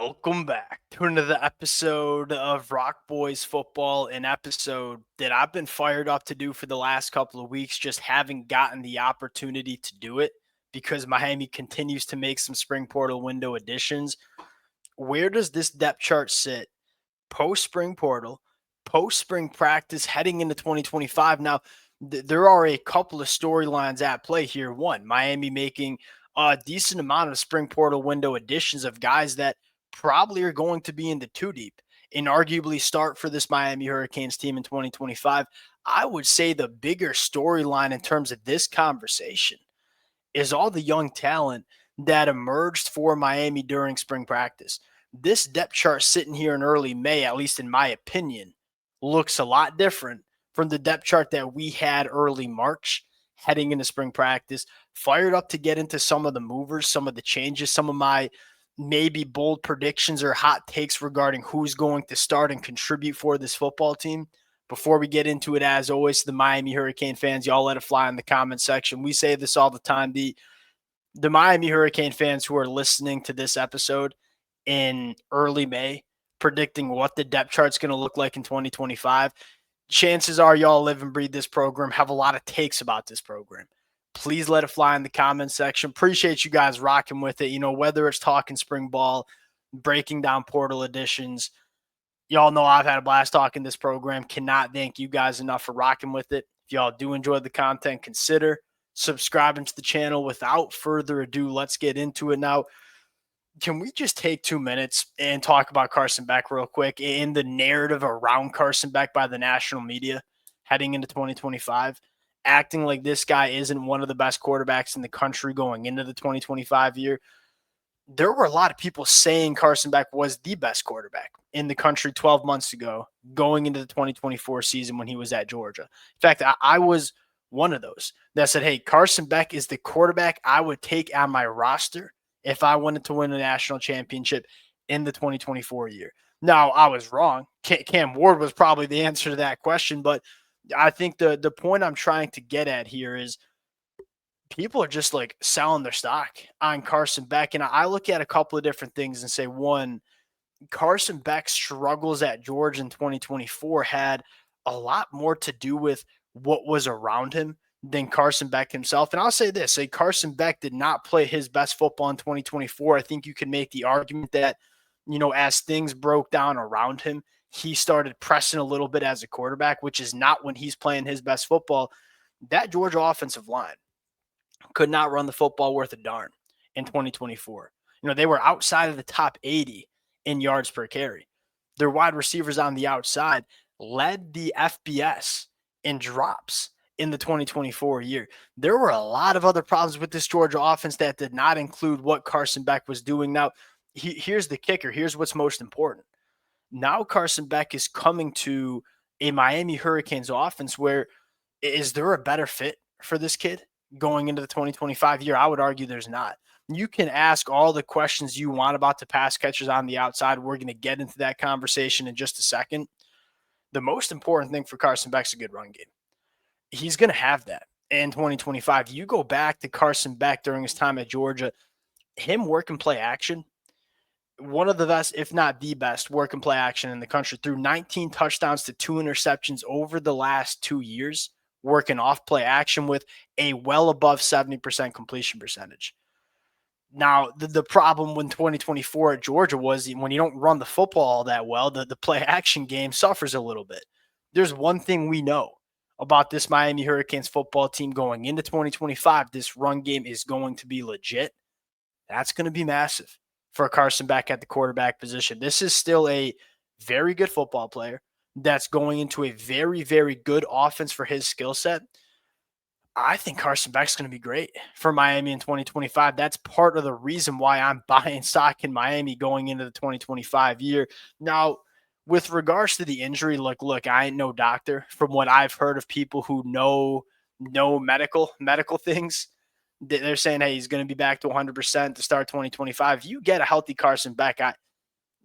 Welcome back to another episode of Rock Boys Football, an episode that I've been fired up to do for the last couple of weeks, just haven't gotten the opportunity to do it because Miami continues to make some spring portal window additions. Where does this depth chart sit post spring portal, post spring practice heading into 2025? Now, there are a couple of storylines at play here. One, Miami making a decent amount of spring portal window additions of guys that probably are going to be in the two deep and arguably start for this Miami Hurricanes team in 2025. I would say the bigger storyline in terms of this conversation is all the young talent that emerged for Miami during spring practice. This depth chart sitting here in early May, at least in my opinion, looks a lot different from the depth chart that we had early March heading into spring practice. Fired up to get into some of the movers, some of the changes, some of my maybe bold predictions or hot takes regarding who's going to start and contribute for this football team. Before we get into it, as always, the Miami Hurricane fans, y'all let it fly in the comment section. We say this all the time. The Miami Hurricane fans who are listening to this episode in early May, predicting what the depth chart's going to look like in 2025, chances are y'all live and breathe this program, have a lot of takes about this program. Please let it fly in the comment section. Appreciate you guys rocking with it. You know, whether it's talking spring ball, breaking down portal editions, y'all know I've had a blast talking this program. Cannot thank you guys enough for rocking with it. If y'all do enjoy the content, consider subscribing to the channel. Without further ado, let's get into it now. Can we just take 2 minutes and talk about Carson Beck real quick and the narrative around Carson Beck by the national media heading into 2025? Acting like this guy isn't one of the best quarterbacks in the country going into the 2025 year. There were a lot of people saying Carson Beck was the best quarterback in the country 12 months ago, going into the 2024 season when he was at Georgia. In fact, I was one of those that said, hey, Carson Beck is the quarterback I would take on my roster if I wanted to win a national championship in the 2024 year. Now, I was wrong. Cam Ward was probably the answer to that question, but I think the point I'm trying to get at here is people are just like selling their stock on Carson Beck. And I look at a couple of different things and say, one, Carson Beck's struggles at Georgia in 2024 had a lot more to do with what was around him than Carson Beck himself. And I'll say this, say Carson Beck did not play his best football in 2024. I think you can make the argument that, you know, as things broke down around him, he started pressing a little bit as a quarterback, which is not when he's playing his best football. That Georgia offensive line could not run the football worth a darn in 2024. You know, they were outside of the top 80 in yards per carry. Their wide receivers on the outside led the FBS in drops in the 2024 year. There were a lot of other problems with this Georgia offense that did not include what Carson Beck was doing. Now, here's the kicker. Here's what's most important. Now Carson Beck is coming to a Miami Hurricanes offense where is there a better fit for this kid going into the 2025 year? I would argue there's not. You can ask all the questions you want about the pass catchers on the outside. We're going to get into that conversation in just a second. The most important thing for Carson Beck's a good run game. He's going to have that in 2025. You go back to Carson Beck during his time at Georgia, him work and play action, one of the best, if not the best, work and play action in the country. Through 19 touchdowns to 2 interceptions over the last 2 years, working off play action with a well above 70% completion percentage. Now, the problem when 2024 at Georgia was when you don't run the football all that well, the play action game suffers a little bit. There's one thing we know about this Miami Hurricanes football team going into 2025. This run game is going to be legit. That's going to be massive for Carson Beck at the quarterback position. This is still a very good football player that's going into a very, very good offense for his skill set. I think Carson Beck's going to be great for Miami in 2025. That's part of the reason why I'm buying stock in Miami going into the 2025 year. Now, with regards to the injury, look, I ain't no doctor. From what I've heard of people who know medical things, they're saying, hey, he's going to be back to 100% to start 2025. You get a healthy Carson Beck,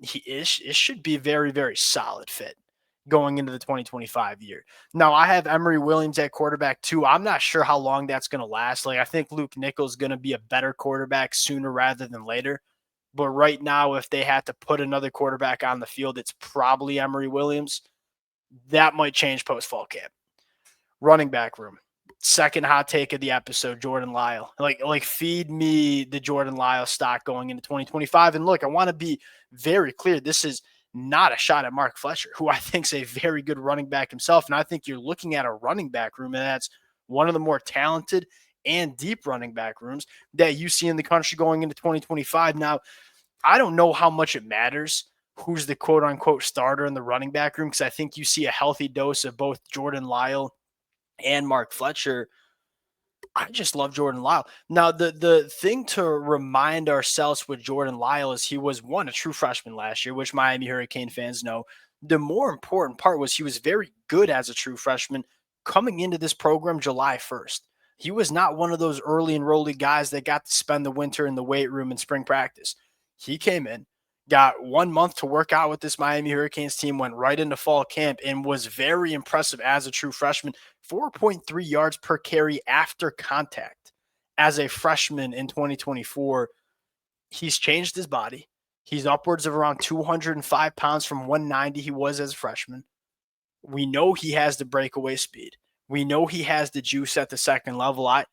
it should be a very, very solid fit going into the 2025 year. Now, I have Emory Williams at quarterback too. I'm not sure how long that's going to last. Like, I think Luke Nichols is going to be a better quarterback sooner rather than later. But right now, if they had to put another quarterback on the field, it's probably Emory Williams. That might change post-fall camp. Running back room. Second hot take of the episode, Jordan Lyle. Like feed me the Jordan Lyle stock going into 2025. And look, I want to be very clear. This is not a shot at Mark Fletcher, who I think is a very good running back himself. And I think you're looking at a running back room, and that's one of the more talented and deep running back rooms that you see in the country going into 2025. Now, I don't know how much it matters who's the quote unquote starter in the running back room, because I think you see a healthy dose of both Jordan Lyle and Mark Fletcher. I just love Jordan Lyle. Now, the thing to remind ourselves with Jordan Lyle is he was a true freshman last year, which Miami Hurricane fans know. The more important part was he was very good as a true freshman coming into this program July 1st. He was not one of those early enrollee guys that got to spend the winter in the weight room and spring practice. He came in, got 1 month to work out with this Miami Hurricanes team, went right into fall camp, and was very impressive as a true freshman. 4.3 yards per carry after contact as a freshman in 2024. He's changed his body. He's upwards of around 205 pounds from 190 he was as a freshman. We know he has the breakaway speed. We know he has the juice at the second level. I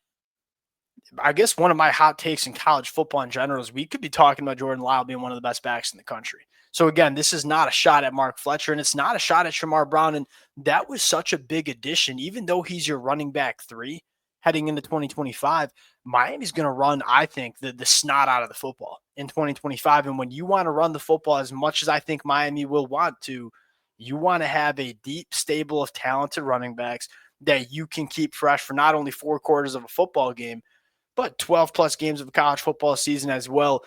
guess one of my hot takes in college football in general is we could be talking about Jordan Lyle being one of the best backs in the country. So again, this is not a shot at Mark Fletcher, and it's not a shot at Shamar Brown. And that was such a big addition. Even though he's your running back 3 heading into 2025, Miami's going to run, I think, the snot out of the football in 2025. And when you want to run the football as much as I think Miami will want to, you want to have a deep stable of talented running backs that you can keep fresh for not only 4 quarters of a football game, but 12 plus games of a college football season as well.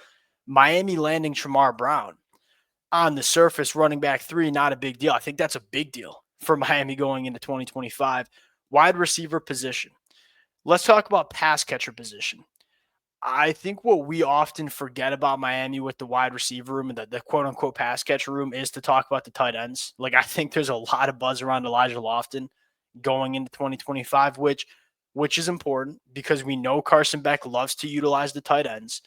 Miami landing Shamar Brown on the surface, running back 3, not a big deal. I think that's a big deal for Miami going into 2025. Wide receiver position. Let's talk about pass catcher position. I think what we often forget about Miami with the wide receiver room and the quote unquote pass catcher room is to talk about the tight ends. Like, I think there's a lot of buzz around Elijah Lofton going into 2025, which is important because we know Carson Beck loves to utilize the tight ends.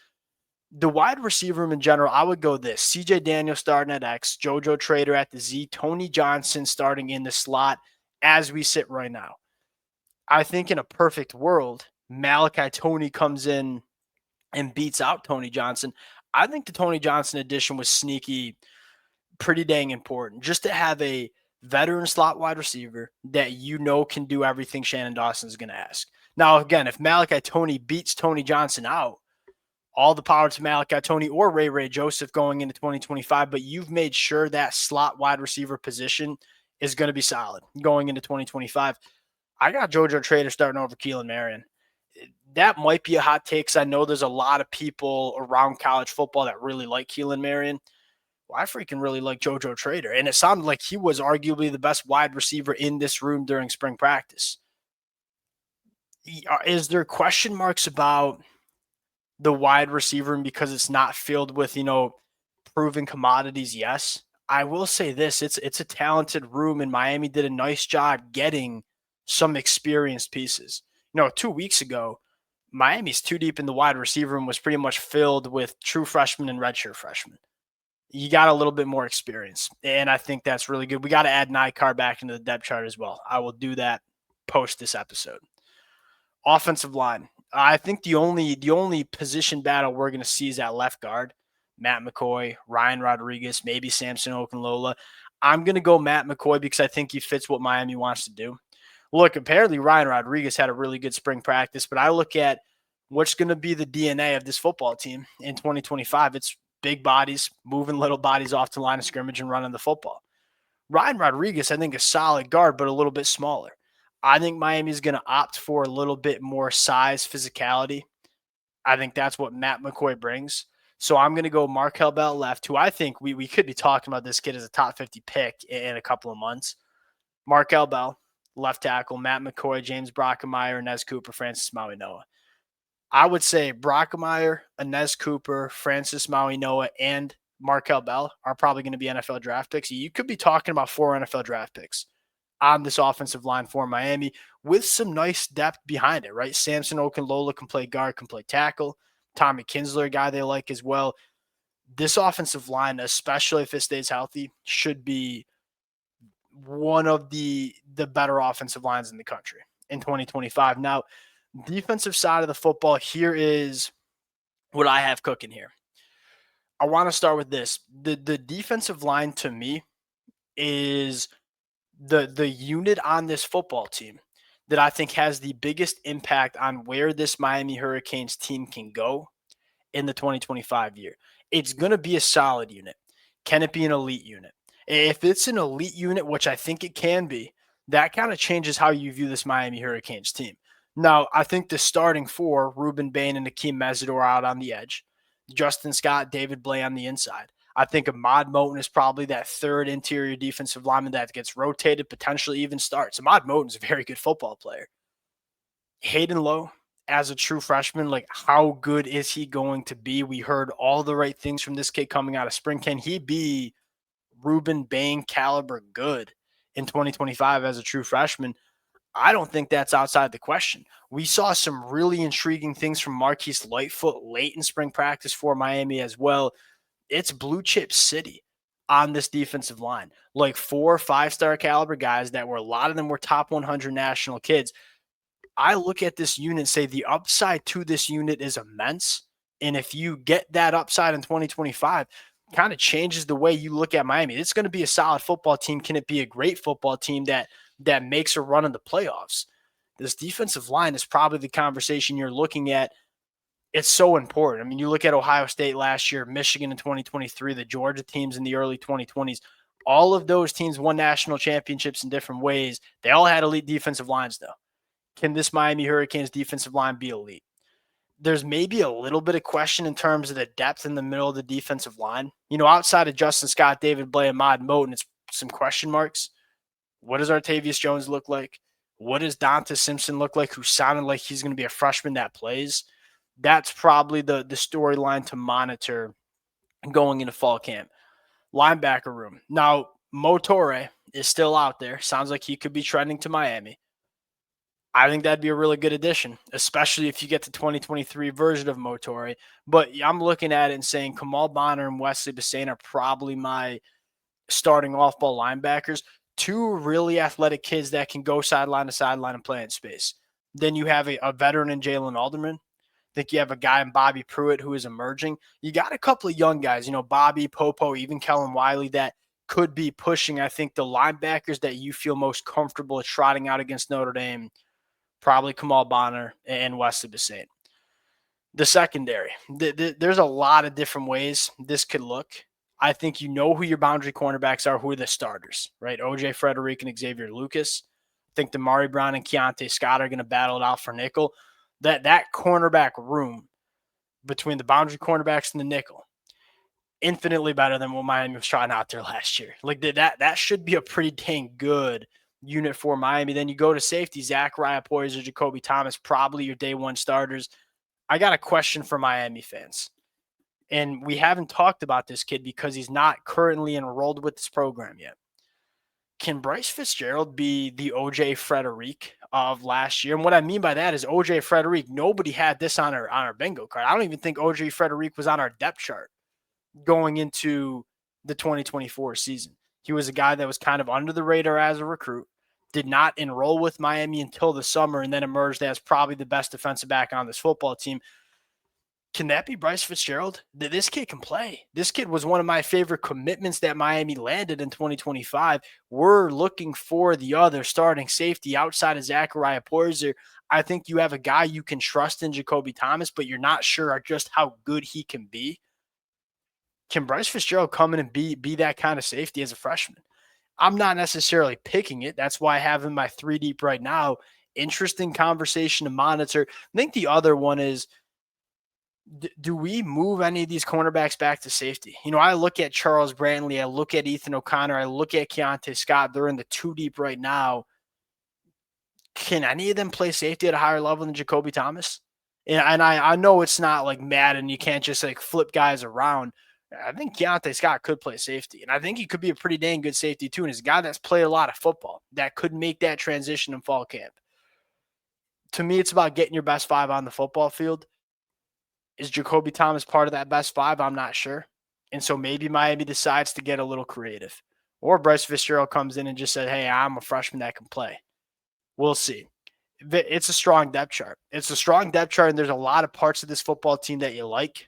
The wide receiver room in general, I would go this: CJ Daniel starting at X, JoJo Trader at the Z, Tony Johnson starting in the slot as we sit right now. I think in a perfect world, Malachi Tony comes in and beats out Tony Johnson. I think the Tony Johnson addition was sneaky, pretty dang important, just to have a veteran slot wide receiver that you know can do everything Shannon Dawson is going to ask. Now, again, if Malachi Tony beats Tony Johnson out, all the power to Malachi Tony or Ray Joseph going into 2025, but you've made sure that slot wide receiver position is going to be solid going into 2025. I got JoJo Trader starting over Keelan Marion. That might be a hot take because I know there's a lot of people around college football that really like Keelan Marion. Well, I freaking really like JoJo Trader, and it sounded like he was arguably the best wide receiver in this room during spring practice. Is there question marks about the wide receiver room because it's not filled with, proven commodities? Yes. I will say this, it's a talented room, and Miami did a nice job getting some experienced pieces. 2 weeks ago, Miami's too deep in the wide receiver room was pretty much filled with true freshmen and redshirt freshmen. You got a little bit more experience, and I think that's really good. We got to add Nikar back into the depth chart as well. I will do that post this episode. Offensive line. I think the only position battle we're going to see is at left guard. Matt McCoy, Ryan Rodriguez, maybe Samson Okunlola. I'm going to go Matt McCoy because I think he fits what Miami wants to do. Look, apparently Ryan Rodriguez had a really good spring practice, but I look at what's going to be the DNA of this football team in 2025. It's big bodies, moving little bodies off the line of scrimmage and running the football. Ryan Rodriguez, I think, is solid guard, but a little bit smaller. I think Miami's going to opt for a little bit more size, physicality. I think that's what Matt McCoy brings. So I'm going to go Markel Bell left, who I think we could be talking about this kid as a top 50 pick in a couple of months. Markel Bell, left tackle, Matt McCoy, James Brockemeyer, Inez Cooper, Francis Maui Noah. I would say Brockemeyer, Inez Cooper, Francis Maui Noah, and Markel Bell are probably going to be NFL draft picks. You could be talking about 4 NFL draft picks on this offensive line for Miami with some nice depth behind it, right? Samson Okunlola can play guard, can play tackle. Tommy Kinsler, a guy they like as well. This offensive line, especially if it stays healthy, should be one of the better offensive lines in the country in 2025. Now, defensive side of the football, here is what I have cooking here. I want to start with this. The defensive line to me is the unit on this football team that I think has the biggest impact on where this Miami Hurricanes team can go in the 2025 year. It's going to be a solid unit. Can it be an elite unit? If it's an elite unit, which I think it can be, that kind of changes how you view this Miami Hurricanes team. Now, I think the starting four, Ruben Bain and Akeem Mesidor out on the edge, Justin Scott, David Blay on the inside. I think Ahmad Moten is probably that third interior defensive lineman that gets rotated, potentially even starts. Ahmad Moten is a very good football player. Hayden Lowe, as a true freshman, like how good is he going to be? We heard all the right things from this kid coming out of spring. Can he be Ruben Bain caliber good in 2025 as a true freshman? I don't think that's outside the question. We saw some really intriguing things from Marquise Lightfoot late in spring practice for Miami as well. It's blue chip city on this defensive line. Like 4 or 5-star caliber guys that were, a lot of them were top 100 national kids. I look at this unit and say the upside to this unit is immense. And if you get that upside in 2025, kind of changes the way you look at Miami. It's going to be a solid football team. Can it be a great football team that makes a run in the playoffs? This defensive line is probably the conversation you're looking at. It's so important. I mean, you look at Ohio State last year, Michigan in 2023, the Georgia teams in the early 2020s. All of those teams won national championships in different ways. They all had elite defensive lines, though. Can this Miami Hurricanes defensive line be elite? There's maybe a little bit of question in terms of the depth in the middle of the defensive line. You know, outside of Justin Scott, David Blay, and Ahmad Moten, it's some question marks. What does Artavius Jones look like? What does Donta Simpson look like, who sounded like he's going to be a freshman that plays? That's probably the storyline to monitor going into fall camp. Linebacker room. Now, Motore is still out there. Sounds like he could be trending to Miami. I think that'd be a really good addition, especially if you get the 2023 version of Motore. But I'm looking at it and saying Kamal Bonner and Wesley Bissain are probably my starting off-ball linebackers. Two really athletic kids that can go sideline to sideline and play in space. Then you have a veteran in Jalen Alderman. I think you have a guy in Bobby Pruitt who is emerging. You got a couple of young guys, Bobby, Popo, even Kellen Wiley, that could be pushing. I think the linebackers that you feel most comfortable trotting out against Notre Dame, probably Kamal Bonner and Wesley Bissain. The secondary, there's a lot of different ways this could look. I think you know who your boundary cornerbacks are, who are the starters, right? OJ Frederick and Xavier Lucas. I think Damari Brown and Keontae Scott are going to battle it out for nickel. That cornerback room between the boundary cornerbacks and the nickel, infinitely better than what Miami was trying out there last year. Like that should be a pretty dang good unit for Miami. Then you go to safety, Zachariah Poyser, Jacoby Thomas, probably your day one starters. I got a question for Miami fans. And we haven't talked about this kid because he's not currently enrolled with this program yet. Can Bryce Fitzgerald be the OJ Frederick of last year? And what I mean by that is OJ Frederick, nobody had this on our bingo card. I don't even think OJ Frederick was on our depth chart going into the 2024 season. He was a guy that was kind of under the radar as a recruit, did not enroll with Miami until the summer, and then emerged as probably the best defensive back on this football team. Can that be Bryce Fitzgerald? This kid can play. This kid was one of my favorite commitments that Miami landed in 2025. We're looking for the other starting safety outside of Zachariah Poyser. I think you have a guy you can trust in Jacoby Thomas, but you're not sure just how good he can be. Can Bryce Fitzgerald come in and be that kind of safety as a freshman? I'm not necessarily picking it. That's why I have him my 3 deep right now. Interesting conversation to monitor. I think the other one is, do we move any of these cornerbacks back to safety? I look at Charles Brantley. I look at Ethan O'Connor. I look at Keontae Scott. They're in the 2 deep right now. Can any of them play safety at a higher level than Jacoby Thomas? And I know it's not like Madden. You can't just like flip guys around. I think Keontae Scott could play safety. And I think he could be a pretty dang good safety too. And he's a guy that's played a lot of football that could make that transition in fall camp. To me, it's about getting your best 5 on the football field. Is Jacoby Thomas part of that best 5? I'm not sure. And so maybe Miami decides to get a little creative. Or Bryce Fitzgerald comes in and just said, hey, I'm a freshman that can play. We'll see. It's a strong depth chart. It's a strong depth chart, and there's a lot of parts of this football team that you like.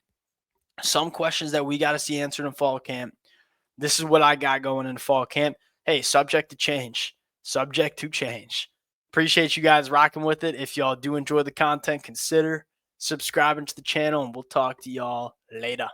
Some questions that we got to see answered in fall camp. This is what I got going in fall camp. Hey, subject to change. Subject to change. Appreciate you guys rocking with it. If y'all do enjoy the content, consider subscribing to the channel, and we'll talk to y'all later.